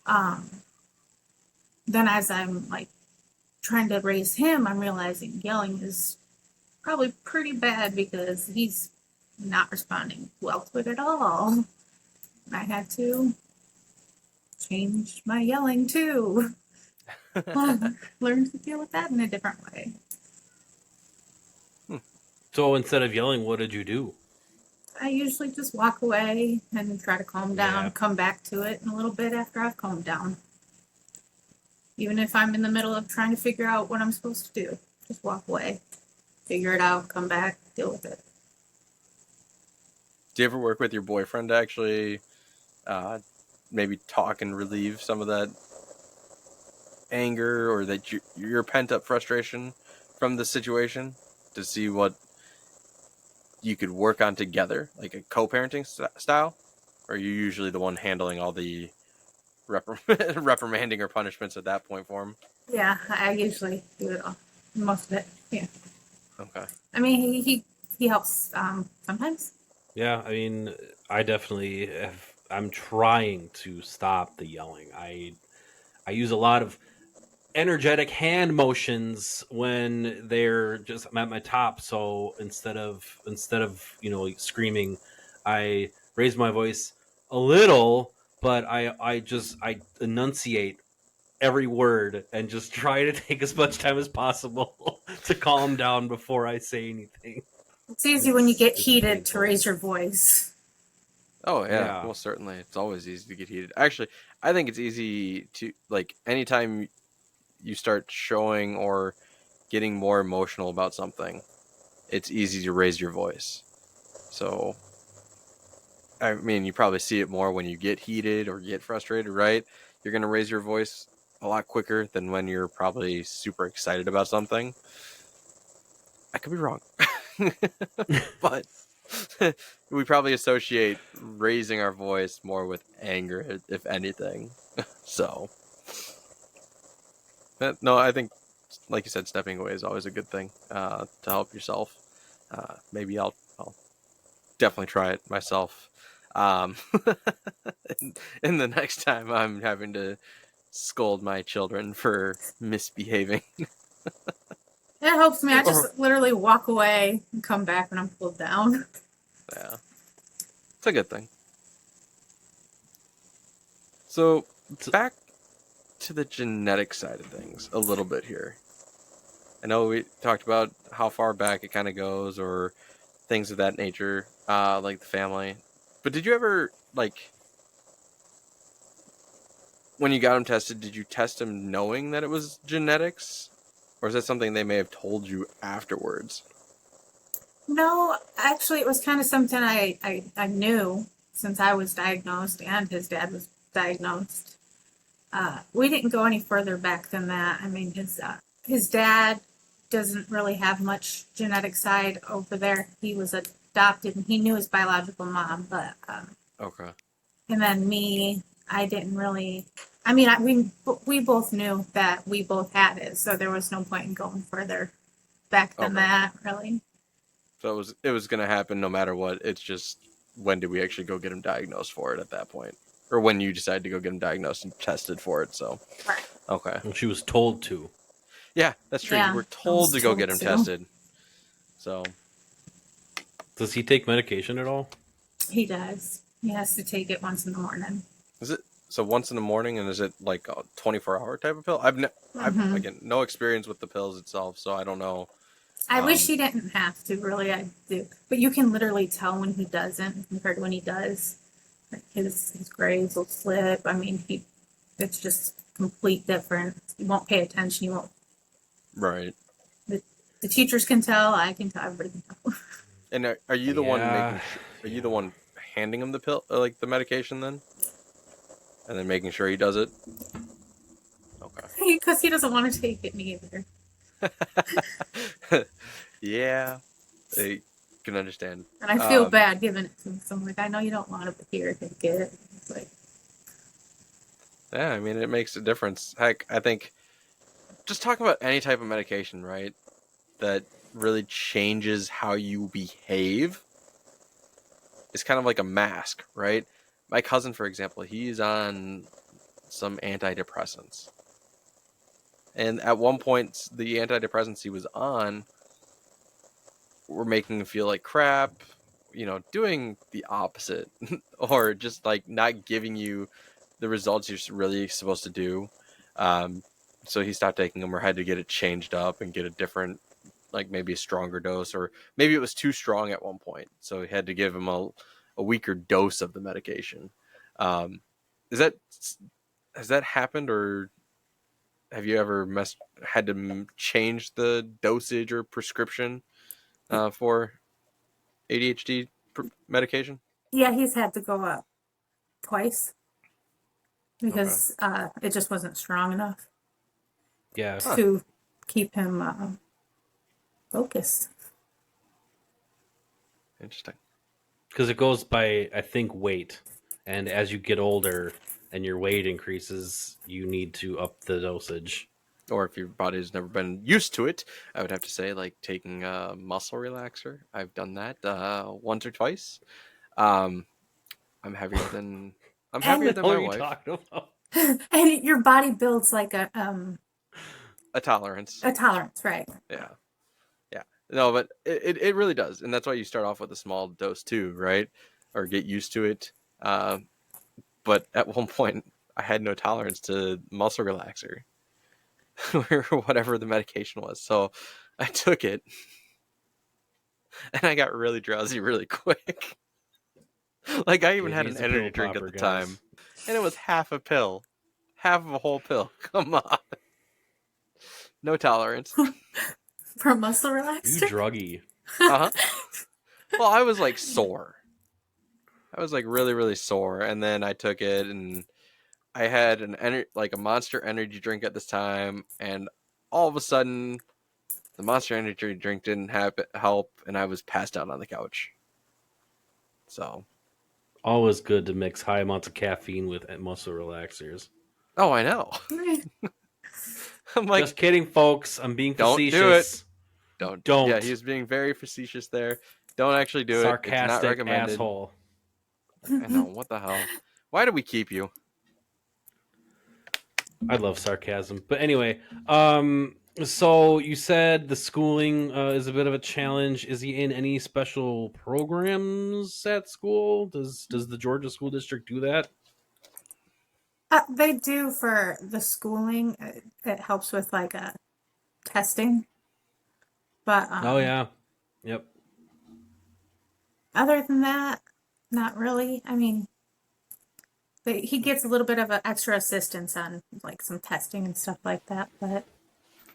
then as I'm like trying to raise him, I'm realizing yelling is probably pretty bad because he's not responding well to it at all. I had to change my yelling too. Learn to deal with that in a different way. So instead of yelling, what did you do? I usually just walk away and try to calm down, come back to it in a little bit after I've calmed down. Even if I'm in the middle of trying to figure out what I'm supposed to do, just walk away, figure it out, come back, deal with it. Do you ever work with your boyfriend to actually maybe talk and relieve some of that anger or that your pent up frustration from the situation, to see what you could work on together, like a co-parenting style? Or are you usually the one handling all the reprimanding or punishments at that point for him? Yeah, I usually do it all, most of it. Yeah. Okay. I mean, he helps sometimes. Yeah, I mean, I definitely have. I'm trying to stop the yelling. I use a lot of energetic hand motions when they're just I'm at my top. So instead of screaming, I raise my voice a little, but I enunciate every word and just try to take as much time as possible to calm down before I say anything. It's easy when you get It's heated to painful. raise your voice. Oh yeah, Yeah. most certainly. It's always easy to get heated. Actually, I think it's easy to like anytime you start showing or getting more emotional about something, it's easy to raise your voice. So, I mean, you probably see it more when you get heated or get frustrated, right? You're going to raise your voice a lot quicker than when you're probably super excited about something. I could be wrong. But we probably associate raising our voice more with anger, if anything. So, no, I think, like you said, stepping away is always a good thing to help yourself. Maybe I'll definitely try it myself. Um, and the next time I'm having to scold my children for misbehaving. It helps me. I Or- just literally walk away and come back when I'm cooled down. Yeah, it's a good thing. So back to the genetic side of things a little bit here. I know we talked about how far back it kind of goes or things of that nature, like the family. But did you ever, like, when you got him tested, did you test him knowing that it was genetics? Or is that something they may have told you afterwards? No, actually, it was kind of something I knew since I was diagnosed and his dad was diagnosed. We didn't go any further back than that. I mean, his dad doesn't really have much genetic side over there. He was adopted and he knew his biological mom, but Okay. and then me, I didn't really. I mean, we both knew that we both had it, so there was no point in going further back than Okay. that, really. So it was going to happen no matter what. It's just when did we actually go get him diagnosed for it at that point? Or when you decided to go get him diagnosed and tested for it, so. Right. Okay. Well, she was told to. Yeah, that's true. Yeah, You were I told was to go told get him to. tested. So, Does he take medication at all? He does. He has to take it once in the morning. is it so once in the morning, and is it like a 24-hour type of pill? I've Mhm. again no experience with the pills itself, so I don't know. I wish he didn't have to, really, I do. But you can literally tell when he doesn't compared to when he does. Like his grades will slip. I mean, it's just complete difference. You won't pay attention. You won't. Right. The teachers can tell. I can tell. Everybody can tell. And are you the one Yeah, making sure, are you the one handing him the pill, like the medication then? And then making sure he does it? Okay. Because he doesn't want to take it neither. Yeah, I can understand. And I feel bad giving it to him. So I'm like, I know you don't want it, but here, take it. It's like, Yeah, I mean, it makes a difference. Heck, I think just talking about any type of medication, right, that really changes how you behave is kind of like a mask, right? My cousin, for example, he's on some antidepressants. And at one point, the antidepressants he was on were making him feel like crap, doing the opposite, or just like not giving you the results you're really supposed to do. So he stopped taking them or had to get it changed up and get a different, like maybe a stronger dose, or maybe it was too strong at one point. So he had to give him a weaker dose of the medication. Is that has that happened, or have you ever had to change the dosage or prescription for ADHD medication? yeah, he's had to go up twice Okay. because it just wasn't strong enough Yeah. to keep him focused. Interesting. Because it goes by, I think, weight. And as you get older and your weight increases, you need to up the dosage. Or if your body's never been used to it, I would have to say like taking a muscle relaxer. I've done that once or twice. Um, I'm heavier than I'm heavier What the than hell my are you wife. talking about? And your body builds like A tolerance. a tolerance, right? Yeah. Yeah. No, but it really does. And that's why you start off with a small dose too, right? Or get used to it. But at one point, I had no tolerance to muscle relaxer or whatever the medication was. So I took it and I got really drowsy really quick. Like I even Yeah, had he's an a pill energy drink at popper, the guys. time. And it was half a pill. Half of a whole pill. Come on. No tolerance. For muscle You relaxer. druggy. Uh-huh. Well, I was like sore. I was like really, really sore. And then I took it and I had like a Monster Energy drink at this time, and all of a sudden, the Monster Energy drink didn't help, and I was passed out on the couch. So, Always good to mix high amounts of caffeine with muscle relaxers. oh, I know. I'm like, just kidding, folks. I'm being don't facetious. do it. Don't. Don't. Yeah, he was being very facetious there. Don't actually do it. It's not Sarcastic recommended. asshole. I know. What the hell? Why do we keep you? I love sarcasm. But anyway, so you said the schooling is a bit of a challenge. Is he in any special programs at school? Does the Georgia School District do that? They do for the schooling. It helps with like testing, but Oh yeah, yep. other than that, not really. I mean, he gets a little bit of an extra assistance on like some testing and stuff like that. But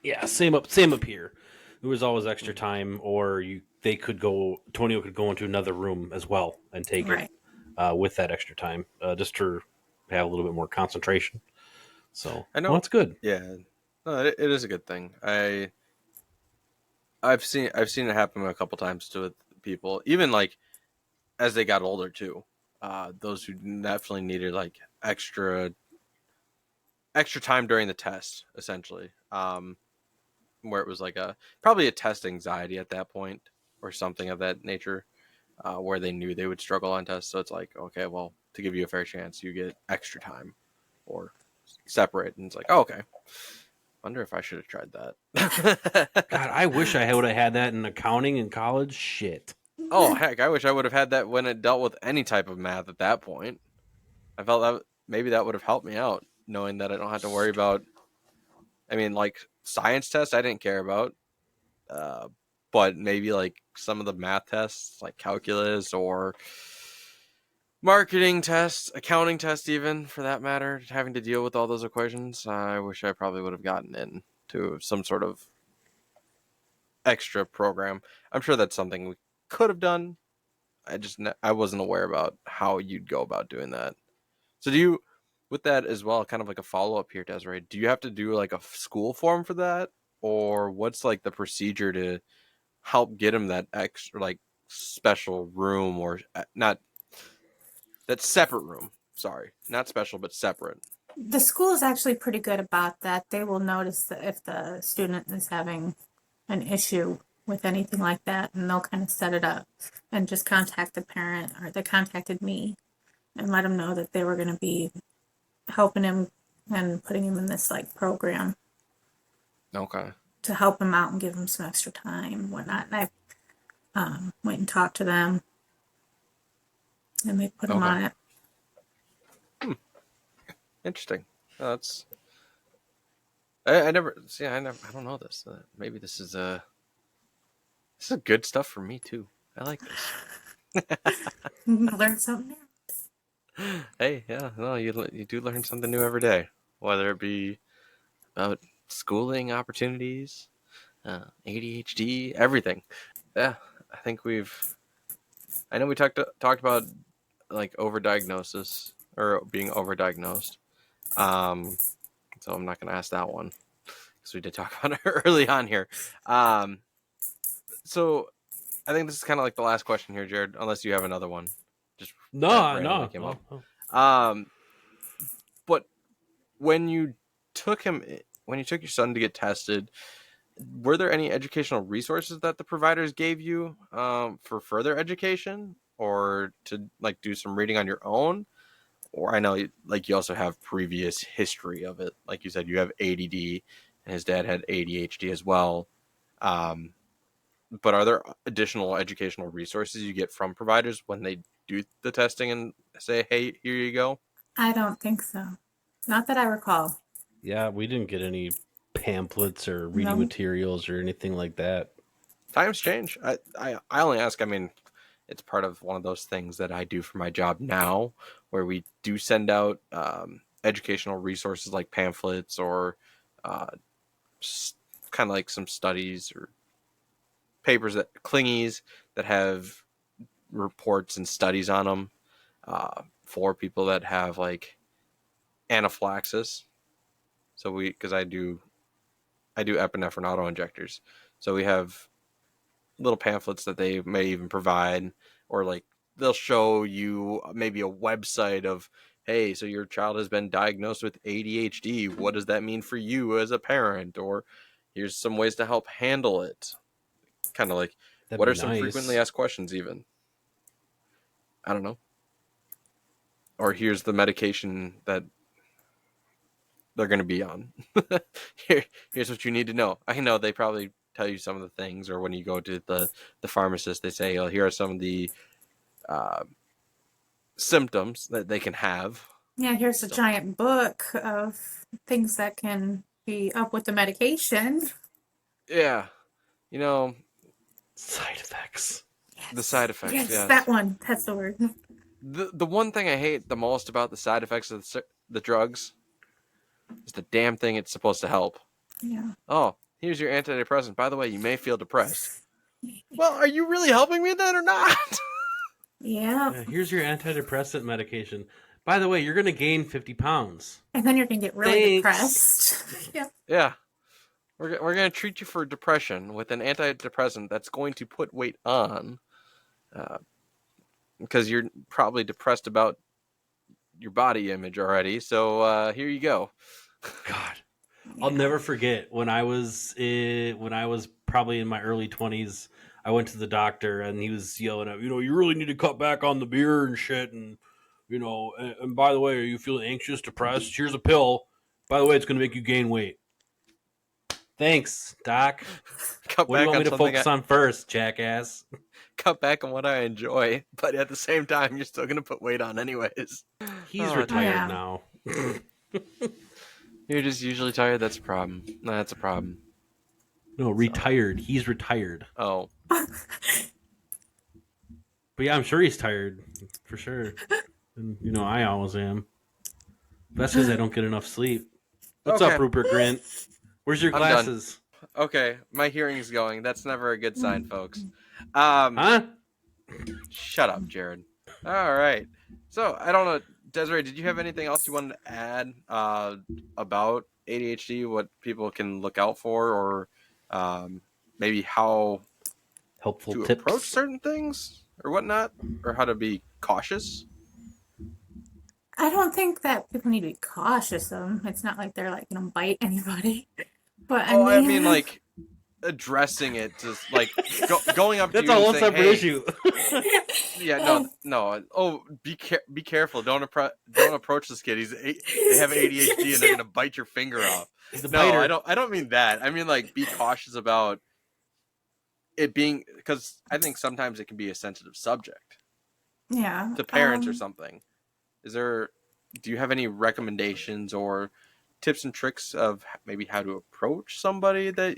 Yeah, same up here. There was always extra time, or Tonio could go into another room as well and take right. it with that extra time, just to have a little bit more concentration. So I know. well, that's good. Yeah, no, it is a good thing. I've seen it happen a couple times to people, even like as they got older too. Those who definitely needed like extra time during the test, essentially. Where it was like probably a test anxiety at that point or something of that nature, where they knew they would struggle on tests. So it's like, okay, well, to give you a fair chance, you get extra time or separate, and it's like, oh, okay. Wonder if I should have tried that. God, I wish I would have had that in accounting in college. Shit. Oh, heck, I wish I would have had that when it dealt with any type of math at that point. I felt that maybe that would have helped me out, knowing that I don't have to worry about, I mean, like science tests I didn't care about, but maybe like some of the math tests, like calculus or marketing tests, accounting tests, even for that matter, having to deal with all those equations, I wish I probably would have gotten into some sort of extra program. I'm sure that's something we could have done. I wasn't aware about how you'd go about doing that. So do you, with that as well, kind of like a follow up here, Desiree, do you have to do like a school form for that, or what's like the procedure to help get him that extra like special room, or not that separate room? Sorry, not special, but separate. The school is actually pretty good about that. They will notice that if the student is having an issue with anything like that, and they'll kind of set it up and just contact the parent, or they contacted me and let them know that they were going to be helping him and putting him in this like program Okay. to help him out and give him some extra time and whatnot. And I went and talked to them, and they put him on it. Interesting. That's I never see. I don't know this. Maybe this is good stuff for me too. I like this. Learn something new. Hey, yeah, no, you do learn something new every day, whether it be about schooling opportunities, ADHD, everything. Yeah, I think I know we talked about like overdiagnosis or being overdiagnosed. So I'm not going to ask that one because we did talk about it early on here. So I think this is kind of like the last question here, Jared, unless you have another one. Just No, that randomly no, came no, up. no. But when you took your son to get tested, were there any educational resources that the providers gave you for further education, or to like do some reading on your own? Or I know like you also have previous history of it. Like you said, you have ADD, and his dad had ADHD as well. Um, but are there additional educational resources you get from providers when they do the testing and say, "Hey, here you go"? I don't think so. Not that I recall. Yeah, we didn't get any pamphlets or reading No. materials or anything like that. Times change. I only ask. I mean, it's part of one of those things that I do for my job now, where we do send out educational resources like pamphlets or uh, kind of like some studies or papers that clingies that have reports and studies on them for people that have like anaphylaxis. So because I do epinephrine auto injectors, so we have little pamphlets that they may even provide, or like they'll show you maybe a website of, hey, so your child has been diagnosed with ADHD. What does that mean for you as a parent? Or here's some ways to help handle it. Kind of like, That'd what be are some frequently nice. asked questions even? I don't know. Or here's the medication that they're going to be on. Here's what you need to know. I know they probably tell you some of the things, or when you go to the pharmacist, they say, oh, here are some of the uh, symptoms that they can have. Yeah, here's a So, giant book of things that can be up with the medication. yeah, you know, Side effects. the side effects. Yes, Yes. that one. That's the word. The one thing I hate the most about the side effects of the drugs is the damn thing it's supposed to help. Yeah. Oh, here's your antidepressant. By the way, you may feel depressed. Well, are you really helping me then or not? Yeah. Yeah, here's your antidepressant medication. By the way, you're going to gain 50 pounds. And then you're going to get really Thanks. depressed. Yeah. Yeah. We're going to treat you for depression with an antidepressant that's going to put weight on because you're probably depressed about your body image already. So here you go. God, I'll never forget when I was probably in my early 20s. I went to the doctor and he was yelling at, you really need to cut back on the beer and shit. And, and by the way, are you feeling anxious, depressed? Here's a pill. By the way, it's going to make you gain weight. Thanks, Doc. Cut What do you back want on me to something focus on first, jackass? cut back on what I enjoy, but at the same time, you're still going to put weight on anyways. He's Oh, retired yeah. now. You're just usually tired. That's a problem. No, that's a problem. No, retired. He's retired. Oh, But yeah, I'm sure he's tired for sure. And I always am. But that's because I don't get enough sleep. What's Okay. up, Rupert Grint? Where's your I'm done. glasses? okay. My hearing's going. That's never a good sign, folks. Huh? Shut up, Jared. All right. So I don't know, Desiree. Did you have anything else you wanted to add about ADHD? What people can look out for, or maybe how Helpful to tips. approach certain things or whatnot, or how to be cautious? I don't think that people need to be cautious of them. It's not like they're like going to bite anybody. But I mean, like addressing it, just like going up to That's you a and whole saying, separate "Hey, issue. yeah, no. Oh, be careful. Don't approach this kid. They have ADHD and they're gonna bite your finger off." He's a No, biter. I don't mean that. I mean like be cautious about it being, because I think sometimes it can be a sensitive subject yeah. to parents or something. Do you have any recommendations or tips and tricks of maybe how to approach somebody that,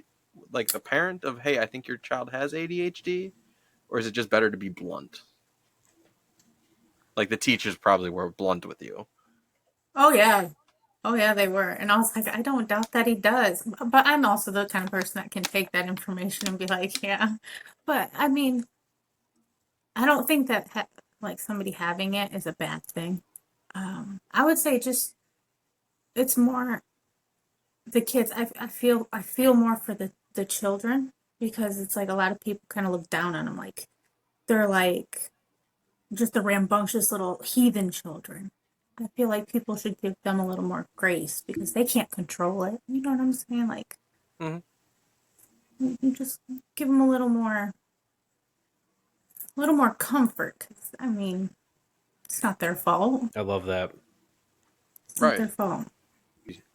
like the parent of, hey, I think your child has ADHD, or is it just better to be blunt? Like the teachers probably were blunt with you. Oh, yeah. Oh, yeah, they were. And I was like, I don't doubt that he does. But I'm also the kind of person that can take that information and be like, yeah. But I mean, I don't think that like somebody having it is a bad thing. I would say just it's more the kids. I feel more for the children because it's like a lot of people kind of look down on them, like they're like just the rambunctious little heathen children. I feel like people should give them a little more grace because they can't control it. You know what I'm saying? Like, Mm-hmm. you just give them a little more comfort. 'Cause, I mean, it's not their fault. I love that. It's not Right. their fault.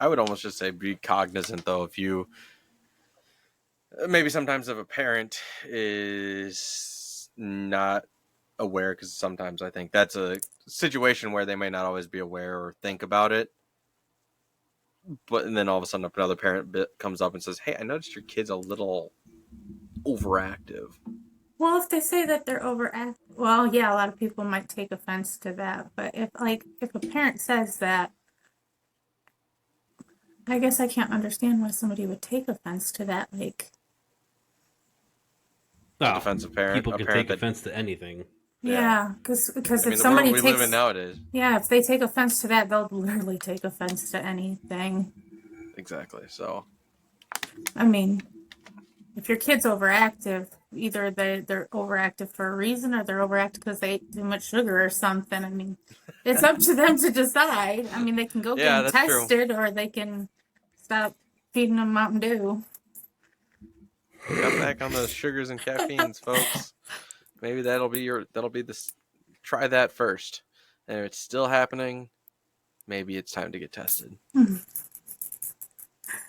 I would almost just say be cognizant, though, if you maybe sometimes if a parent is not aware, because sometimes I think that's a situation where they may not always be aware or think about it. But and then all of a sudden another parent comes up and says, "Hey, I noticed your kid's a little overactive." Well, if they say that they're overactive, well, yeah, a lot of people might take offense to that. But if a parent says that, I guess I can't understand why somebody would take offense to that. Like, Oh, defensive parent, people a can parent take that- offense to anything. yeah, because I if mean, the world somebody we live in nowadays. yeah, if they take offense to that, they'll literally take offense to anything. Exactly. So, I mean, if your kid's overactive, either they're overactive for a reason or they're overactive because they ate too much sugar or something. I mean, it's up to them to decide. I mean, they can go Yeah, get them that's true. tested or they can stop feeding them Mountain Dew. cut back on those sugars and caffeines, folks. Maybe that'll be this. Try that first, and if it's still happening, maybe it's time to get tested.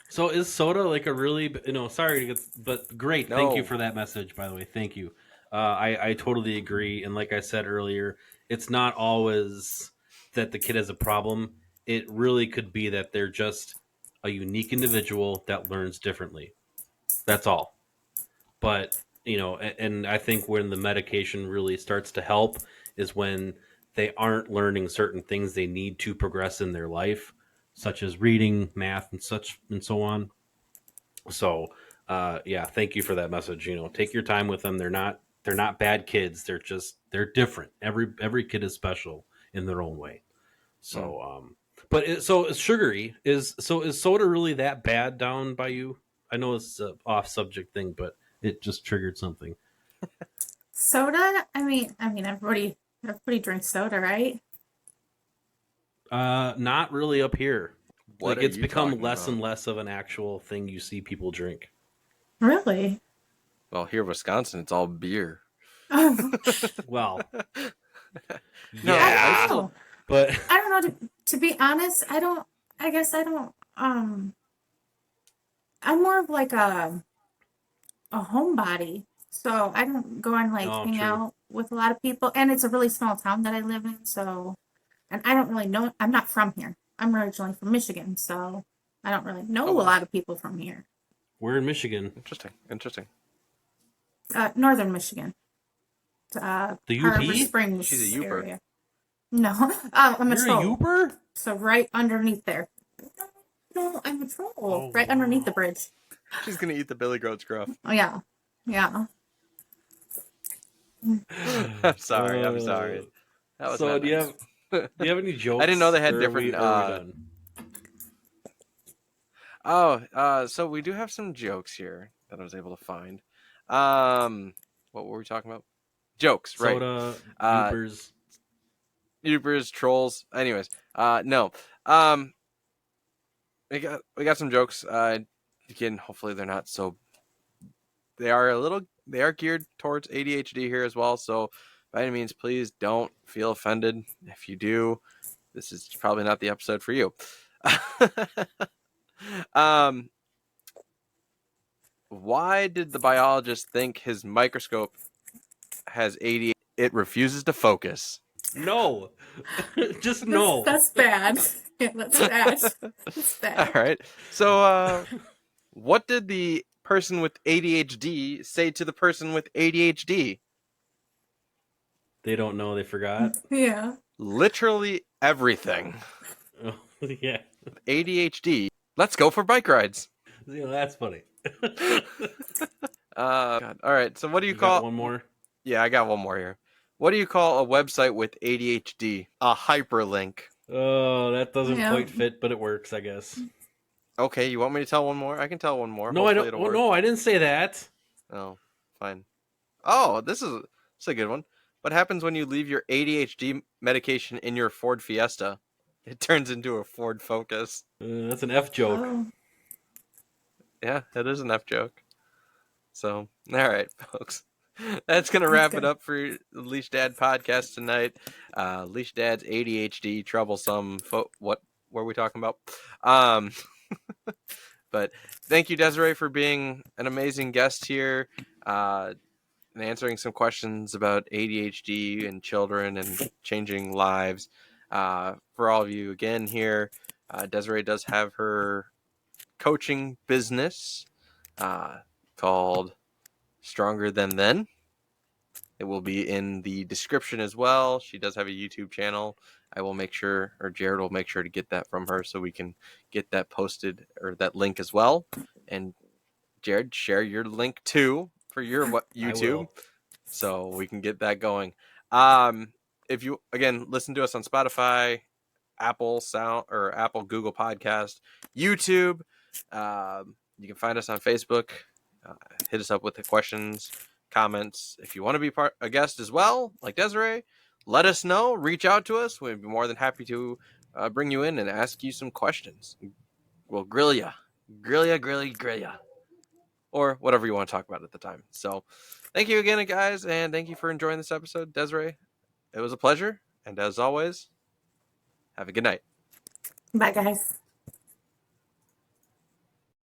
So is soda like a really, sorry to get, but great. No. Thank you for that message, by the way. Thank you. I totally agree. And like I said earlier, it's not always that the kid has a problem. It really could be that they're just a unique individual that learns differently. That's all. But, and I think when the medication really starts to help is when they aren't learning certain things they need to progress in their life, such as reading, math, and so on. So, yeah, thank you for that message. Take your time with them. They're not bad kids. They're different. Every kid is special in their own way. So, so it's sugary. Is soda really that bad down by you? I know it's an off subject thing, but it just triggered something. Soda? I mean, everybody drinks soda, right? Not really up here. What Like are it's you become talking less about? and less of an actual thing you see people drink. Really? Well, here in Wisconsin, it's all beer. Well, No, yeah, I still. but I don't know. To be honest, I guess I don't. I'm more of like a homebody, so I don't go and like Oh, hang true. out with a lot of people. And it's a really small town that I live in, so and I don't really know. I'm not from here. I'm originally from Michigan, so I don't really know Oh, wow. a lot of people from here. we're in Michigan. Interesting. Northern Michigan. The Harbor UP? Springs She's a Youper. area. No, I'm a You're a troll. Youper? So right underneath there. No, I'm a troll. Oh, right underneath wow. the bridge. She's gonna eat the Billy Goat scruff. Oh yeah, yeah. I'm sorry. That was So not do you nice. have any jokes? I didn't know they had or are different. we done? So we do have some jokes here that I was able to find. What were we talking about? Jokes, right? Soda, Uh, Youpers. Youpers, trolls. Anyways, no. We got some jokes. Again, hopefully they're not so. They are geared towards ADHD here as well. So by any means, please don't feel offended. If you do, this is probably not the episode for you. Why did the biologist think his microscope has ADHD? It refuses to focus. No. Just no. That's bad. Yeah, that's bad. That's All bad. right. So, what did the person with ADHD say to the person with ADHD? They don't know. They forgot. Yeah. Literally everything. Oh, yeah. ADHD. Let's go for bike rides. That's funny. God. All right. So, what do you got call one more? Yeah, I got one more here. What do you call a website with ADHD? A hyperlink. Oh, that doesn't Yeah. quite fit, but it works, I guess. Okay, you want me to tell one more? I can tell one more. No, I Hopefully don't. it'll Oh, work. no, I didn't say that. Oh, fine. Oh, this is a good one. What happens when you leave your ADHD medication in your Ford Fiesta? It turns into a Ford Focus. That's an F joke. Oh, Yeah, it is an F joke. So, all right, folks. That's going to That's wrap it good. up for the Leashed Dad podcast tonight. Leashed Dad's ADHD, troublesome. What were we talking about? But thank you, Desirae, for being an amazing guest here and answering some questions about ADHD and children and changing lives. For all of you again here, Desirae does have her coaching business called Stronger Than Then. It will be in the description as well. She does have a YouTube channel. I will make sure, or Jared will make sure to get that from her so we can get that posted or that link as well. And Jared, share your link too for your YouTube so we can get that going. If you again listen to us on Spotify, Apple Sound or Apple Google Podcast, YouTube, you can find us on Facebook. Hit us up with the questions, comments. If you want to be a guest as well, like Desirae, let us know. Reach out to us. We'd be more than happy to bring you in and ask you some questions. We'll grill ya, or whatever you want to talk about at the time. So, thank you again, guys, and thank you for enjoying this episode, Desirae. It was a pleasure, and as always, have a good night. Bye, guys.